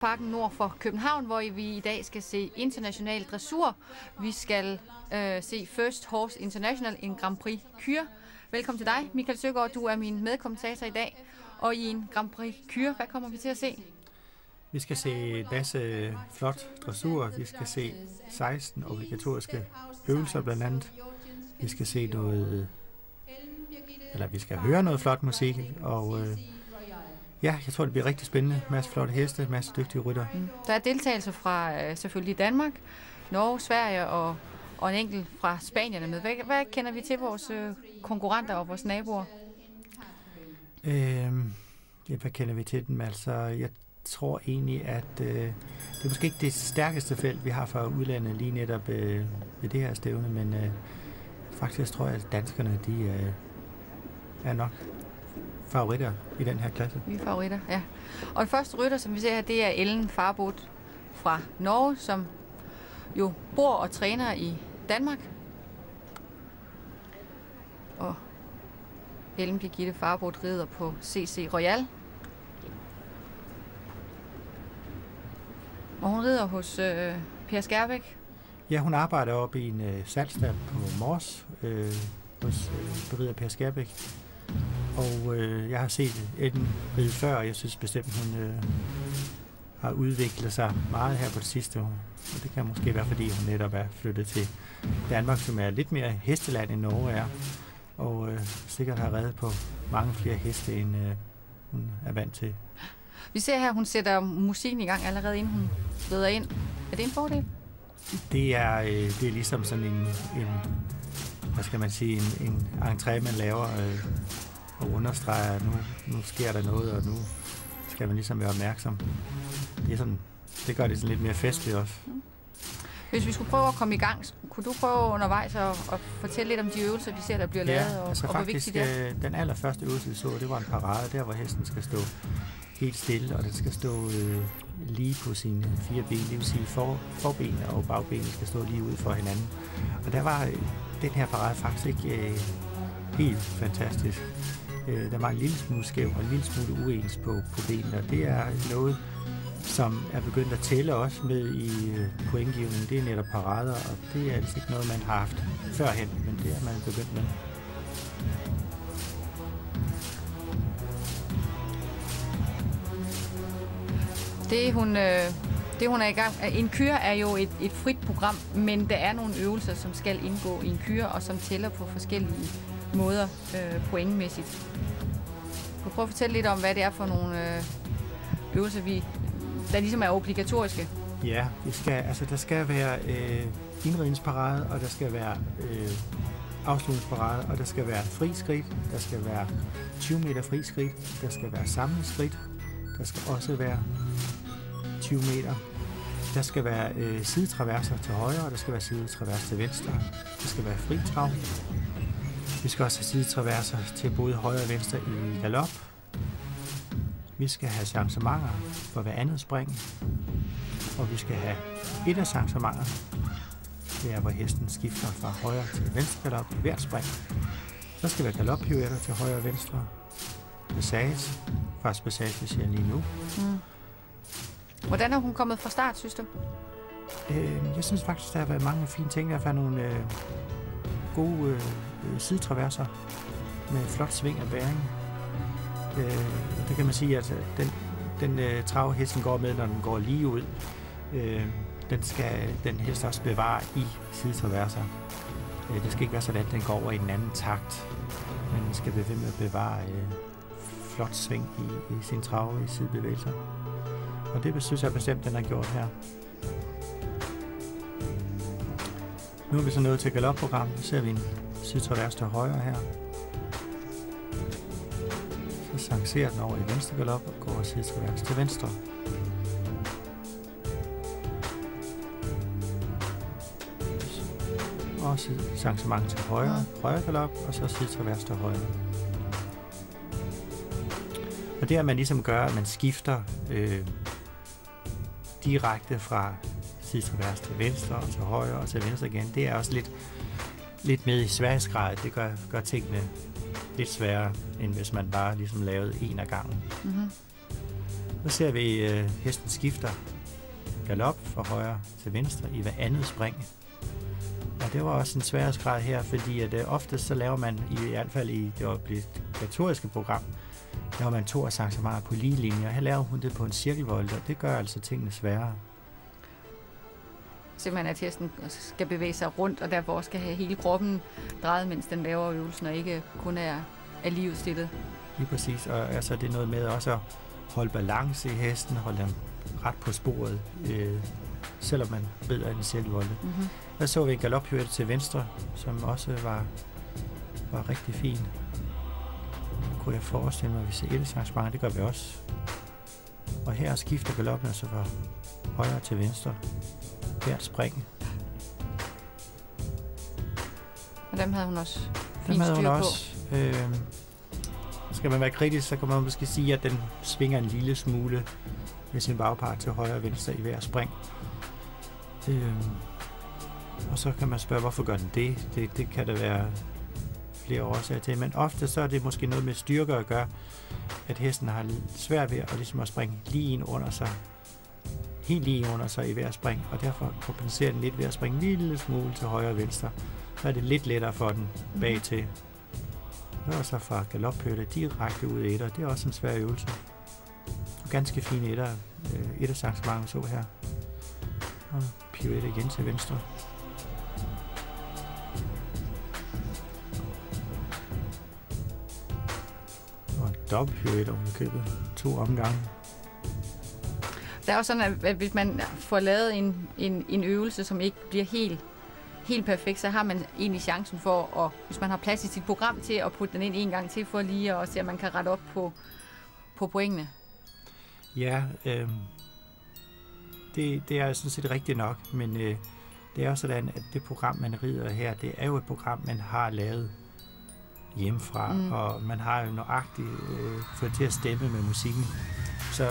Parken nord for København, hvor vi i dag skal se international dressur. Vi skal se First Horse International, en Grand Prix Kür. Velkommen til dig, Michael Søgaard. Du er min medkommentator i dag. Og i en Grand Prix Kür, hvad kommer vi til at se? Vi skal se en masse flot dressur. Vi skal se 16 obligatoriske øvelser blandt andet. Vi skal se noget, eller vi skal høre noget flot musik, og ja, jeg tror, det bliver rigtig spændende. Masse flotte heste, masse dygtige rytter. Der er deltagelse fra selvfølgelig Danmark, Norge, Sverige og en enkelt fra Spanien med. Hvad kender vi til vores konkurrenter og vores naboer? Ja, hvad kender vi til dem? Altså, jeg tror egentlig, at det er måske ikke det stærkeste felt, vi har fra udlandet lige netop ved det her stævne, men faktisk tror jeg, at danskerne, de er nok favoritter i den her klasse. Vi er favoritter, ja. Og den første rytter, som vi ser her, det er Ellen Farbod fra Norge, som jo bor og træner i Danmark. Og Ellen Birgitte Farbod rider på CC Royal. Og hun rider hos Per Skærbæk. Ja, hun arbejder oppe i en salgsstald på Mors hos berider Per Skærbæk. Og jeg har set Ellen ride før, og jeg synes bestemt, hun har udviklet sig meget her på det sidste. Og det kan måske være, fordi hun netop er flyttet til Danmark, som er lidt mere hesteland end Norge er. Og sikkert har reddet på mange flere heste, end hun er vant til. Vi ser her, hun sætter musikken i gang allerede, inden hun rider ind. Er det en fordel? Det er ligesom sådan en hvad skal man sige, en entré, man laver og understreger, at nu sker der noget, og nu skal man ligesom være opmærksom. Det gør det sådan lidt mere festligt også. Hvis vi skulle prøve at komme i gang, kunne du prøve undervejs at fortælle lidt om de øvelser, vi ser, der bliver lavet, og hvor vigtigt det er? Den allerførste øvelse, vi så, det var en parade, der hvor hesten skal stå helt stille, og den skal stå lige på sine 4 ben, det vil sige forbenene og bagbenene skal stå lige ud for hinanden. Og der var den her parade faktisk ikke helt fantastisk. Der var en lille smule skæv og en lille smule uens på benene, og det er noget, som er begyndt at tælle også med i pointgivningen. Det er netop parader, og det er altså ikke noget, man har haft førhen, men det er man begyndt med. Det hun er i gang. En kür er jo et frit program, men der er nogle øvelser, som skal indgå i en kür, og som tæller på forskellige måder pointmæssigt. Kan du prøve at fortælle lidt om, hvad det er for nogle øvelser, der ligesom er obligatoriske? Ja, der skal være indridningsparade, og der skal være afslutningsparade, og der skal være fri skridt, der skal være 20 meter fri skridt, der skal være samlet skridt, der skal også være 20 meter. Der skal være sidetraverser til højre, og der skal være sidetraverser til venstre. Der skal være fri trav. Vi skal også have sidetraverser til både højre og venstre i galop. Vi skal have changementer for hver andet spring. Og vi skal have et af changementer. Det er, hvor hesten skifter fra højre til venstre galop i hvert spring. Så skal vi have galoppirouetter til højre og venstre. Passage. Faktisk passage, vi ser lige nu. Hvordan er hun kommet fra start, synes du? Jeg synes faktisk, der har været mange fine ting. Der har været nogle gode sidetraverser med flot sving og bæring. Det kan man sige, at den trav hesten går med, når den går lige ud, den skal den helst også bevare i sidetraverser. Det skal ikke være sådan, at den går over i den anden takt, men den skal blive ved med at bevare flot sving i sin trav i sidebevægelser. Og det synes jeg bestemt, den har gjort her. Nu er vi så nået til galopprogram. Så ser vi en sidetravers til højre her. Så chancerer den over i venstre galop og går sidetravers til venstre. Og changement til højre galop, og så sidetravers til højre. Og det er, man ligesom gør, at man skifter direkte fra sidetravers til venstre og til højre og til venstre igen. Det er også lidt med i sværhedsgrad. Det gør tingene lidt sværere, end hvis man bare ligesom lavede en af gangen. Så ser vi, hesten skifter galop fra højre til venstre i hver andet spring. Og det var også en sværhedsgrad her, fordi at oftest så laver man, i hvert fald i det obligatoriske program, laver man 2 arrangementer på lige linjer. Her laver hun det på en cirkelvolte, og det gør altså tingene sværere. Simpelthen at hesten skal bevæge sig rundt, og derfor skal have hele kroppen drejet, mens den laver øvelsen, og ikke kun er livet stillet. Lige præcis, og altså det er noget med også at holde balance i hesten, holde dem ret på sporet, selvom man rider en cirkelvolte. Mm-hmm. Der så vi en galoppirouette til venstre, som også var rigtig fin. Kunne jeg forestille mig, at vi ser et arrangement, det gør vi også. Og her skifter galoppen altså fra højre til venstre. Hvert spring. Og dem havde hun også fint styr på. Skal man være kritisk, så kan man måske sige, at den svinger en lille smule med sin bagpart til højre og venstre i hver spring. Og så kan man spørge, hvorfor gør den det? Det kan der være flere årsager til, men ofte så er det måske noget med styrke at gøre, at hesten har svært ved at, ligesom at springe lige ind under sig, helt lige under sig i hver spring, og derfor kompenserer den lidt ved at springe en lille smule til højre og venstre. Så er det lidt lettere for den bag til. Så fra galoppirouette direkte ud i etter. Det er også en svær øvelse. Ganske fine ettersangsmarken så her. Og pirouette igen til venstre. Og dobbelt pirouette oven i købet. 2 omgange. Det er jo sådan, at hvis man får lavet en øvelse, som ikke bliver helt perfekt, så har man egentlig chancen for, at, hvis man har plads i sit program, til at putte den ind en gang til, for lige at se, at man kan rette op på pointene. Ja, det er sådan set rigtigt nok, men det er jo sådan, at det program, man rider her, det er jo et program, man har lavet hjemmefra, og man har jo nøjagtigt fået til at stemme med musikken. Så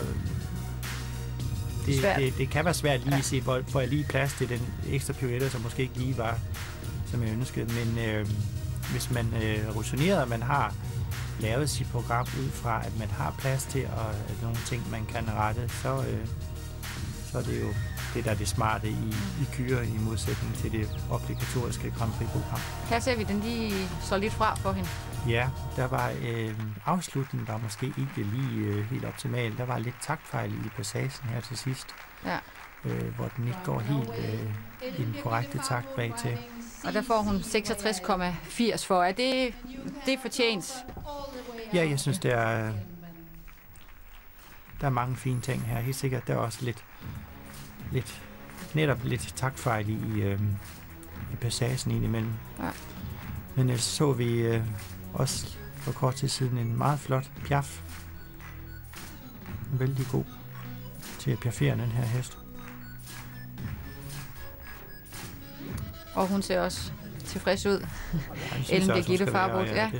det kan være svært lige at se, får jeg lige plads til den ekstra pirouette, som måske ikke lige var, som jeg ønskede. Men hvis man rutineret, og man har lavet sit program ud fra, at man har plads til at nogle ting, man kan rette, så er det jo det, der er det smarte i Kyre, i modsætning til det obligatoriske Grand Prix-program. Her ser vi den lige så lidt fra for hende. Ja, der var afslutningen, der var måske ikke lige helt optimal. Der var lidt taktfejl i passagen her til sidst, ja. Hvor den ikke går helt i den korrekte takt bag til. Og der får hun 66,80 for. Er det fortjent? Ja, jeg synes, der er mange fine ting her. Helt sikkert, der er også netop lidt taktfejl i passagen indimellem. Ja. Men ellers så vi også for kort tid siden en meget flot piaf. Vældig god til at piaffere den her hest. Og hun ser også tilfreds ud. Ellen Birgitte Farbod. Ja.